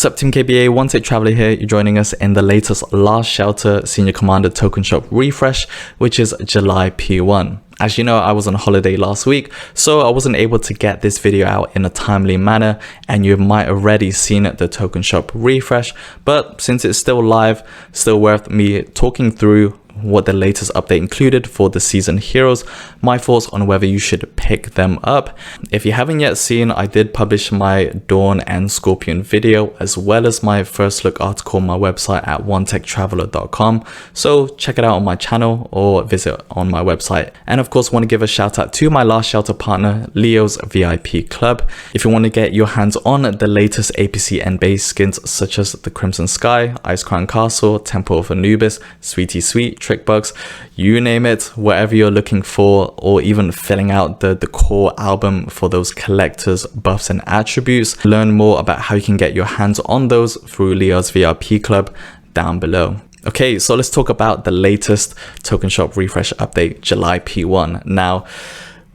What's up, Team KBA? One Take Traveler here. You're joining us in the latest Last Shelter Senior Commander Token Shop refresh, which is July P1. As you know, I was on holiday last week, so I wasn't able to get this video out in a timely manner, and you might already seen the Token Shop refresh, but since it's still live, still worth me talking through what the latest update included for the season heroes, my thoughts on whether you should pick them up. If you haven't yet seen, I did publish my Dawn and Scorpion video as well as my first look article on my website at onetechtraveler.com, so check it out on my channel or visit on my website. And of course, want to give a shout out to my Last Shelter partner, Leo's VIP Club. If you want to get your hands on the latest APC and base skins such as the Crimson Sky, Ice Crown Castle, Temple of Anubis, Sweetie Sweet, Trick Bugs, you name it, whatever you're looking for, or even filling out the core album for those collectors, buffs and attributes. Learn more about how you can get your hands on those through Leo's VIP Club down below. Okay, so let's talk about the latest Token Shop refresh update, July P1. Now,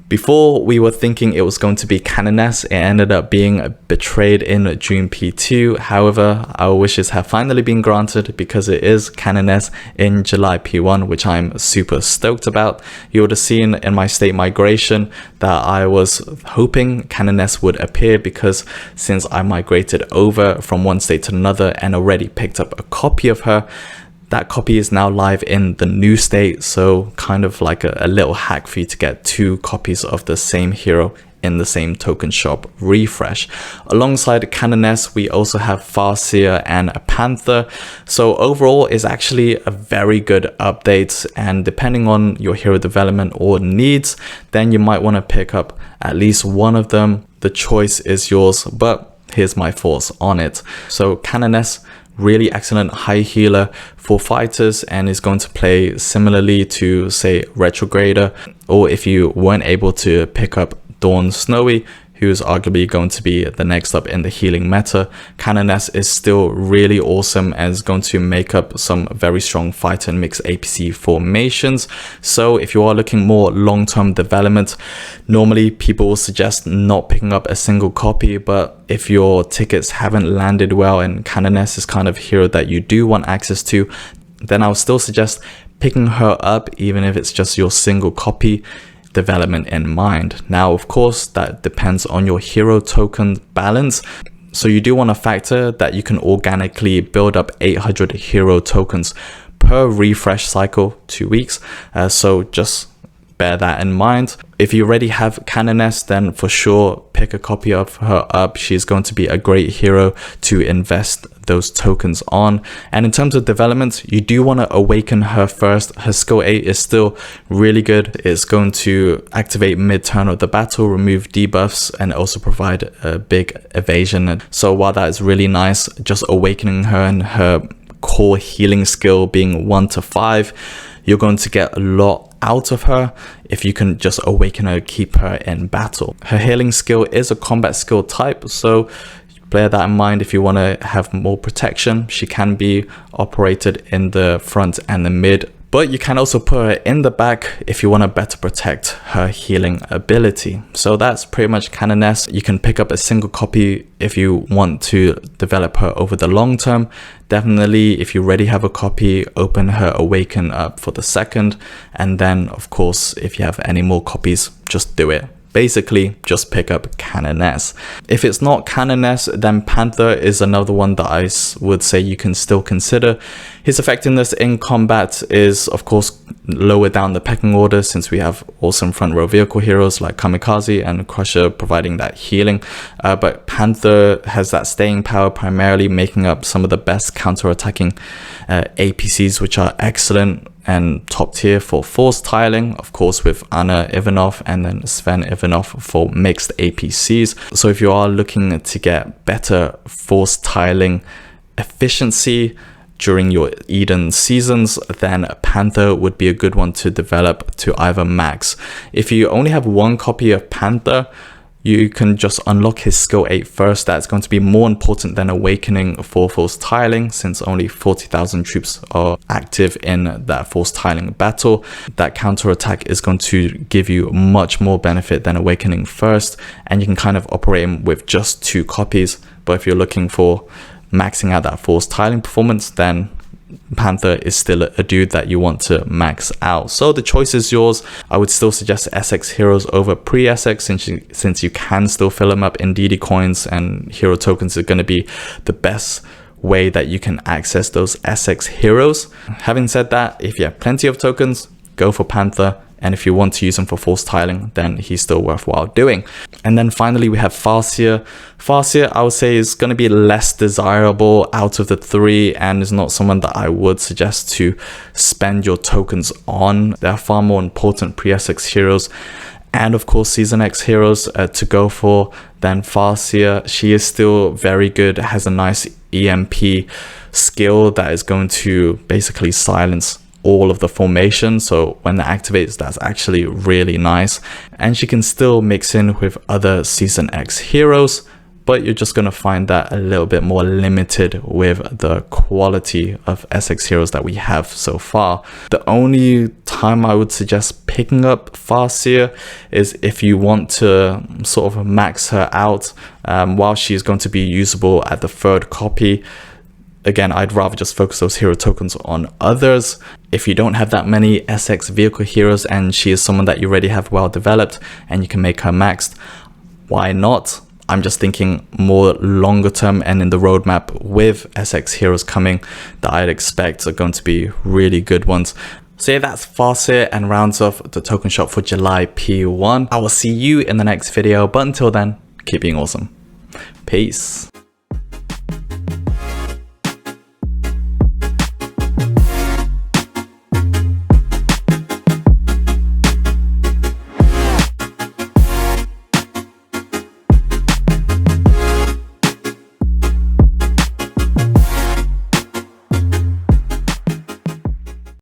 before we were thinking it was going to be Canon S, it ended up being betrayed in June P2. However, our wishes have finally been granted because it is Canon S in July P1, which I'm super stoked about. You would have seen in my state migration that I was hoping Canon S would appear, because since I migrated over from one state to another and already picked up a copy of her, that copy is now live in the new state, so kind of like a little hack for you to get 2 copies of the same hero in the same Token Shop refresh. Alongside Canon S, we also have Farsia and Panther. So overall, it's actually a very good update, and depending on your hero development or needs, then you might want to pick up at least one of them. The choice is yours, but here's my thoughts on it. So Canon S, really excellent high healer for fighters, and is going to play similarly to, say, Retrograder, or if you weren't able to pick up Dawn Snowy, who's arguably going to be the next up in the healing meta, Canon S is still really awesome and is going to make up some very strong fighter and mixed APC formations. So if you are looking more long-term development, normally people will suggest not picking up a single copy, but if your tickets haven't landed well and Canon S is kind of hero that you do want access to, then I'll still suggest picking her up, even if it's just your single copy development in mind. Now, of course, that depends on your hero token balance. So you do want to factor that you can organically build up 800 hero tokens per refresh cycle, 2 weeks. So just bear that in mind. If you already have Canon S, then for sure pick a copy of her up. She's going to be a great hero to invest those tokens on. And in terms of development, you do want to awaken her first. Her skill 8 is still really good. It's going to activate mid-turn of the battle, remove debuffs, and also provide a big evasion. So while that is really nice, just awakening her and her core healing skill being 1 to 5, you're going to get a lot out of her if you can just awaken her, keep her in battle. Her healing skill is a combat skill type, so bear that in mind. If you want to have more protection, she can be operated in the front and the mid, but you can also put her in the back if you want to better protect her healing ability. So that's pretty much Canon S. You can pick up a single copy if you want to develop her over the long term. Definitely, if you already have a copy, open her Awaken up for the second, and then of course, if you have any more copies, just do it. Basically, just pick up Canon S. If it's not Canon S, then Panther is another one that I would say you can still consider. His effectiveness in combat is, of course, lower down the pecking order, since we have awesome front row vehicle heroes like Kamikaze and Crusher providing that healing. But Panther has that staying power, primarily making up some of the best counter-attacking APCs, which are excellent and top tier for force tiling, of course, with Anna Ivanov and then Sven Ivanov for mixed APCs. So if you are looking to get better force tiling efficiency during your Eden seasons, then Panther would be a good one to develop to either max. If you only have one copy of Panther, you can just unlock his skill 8 first. That's going to be more important than awakening for force tiling, since only 40,000 troops are active in that force tiling battle. That counter attack is going to give you much more benefit than awakening first, and you can kind of operate him with just 2 copies. But if you're looking for maxing out that force tiling performance, then Panther is still a dude that you want to max out. So the choice is yours. I would still suggest SX heroes over pre-SX since you can still fill them up in DD coins, and hero tokens are going to be the best way that you can access those SX heroes. Having said that, if you have plenty of tokens, go for Panther. And if you want to use him for force tiling, then he's still worthwhile doing. And then finally, we have Farsia. Farsia, I would say, is going to be less desirable out of the three and is not someone that I would suggest to spend your tokens on. There are far more important pre-SX heroes and of course Season X heroes to go for than Farsia. She is still very good, has a nice EMP skill that is going to basically silence all of the formation, so when that activates, that's actually really nice. And she can still mix in with other Season X heroes, but you're just going to find that a little bit more limited with the quality of SX heroes that we have so far. The only time I would suggest picking up Farsia is if you want to sort of max her out while she's going to be usable at the third copy. Again, I'd rather just focus those hero tokens on others. If you don't have that many SX vehicle heroes and she is someone that you already have well developed and you can make her maxed, why not? I'm just thinking more longer term and in the roadmap with SX heroes coming that I'd expect are going to be really good ones. So yeah, that's Farsia and rounds off the token shop for July P1. I will see you in the next video, but until then, keep being awesome. Peace.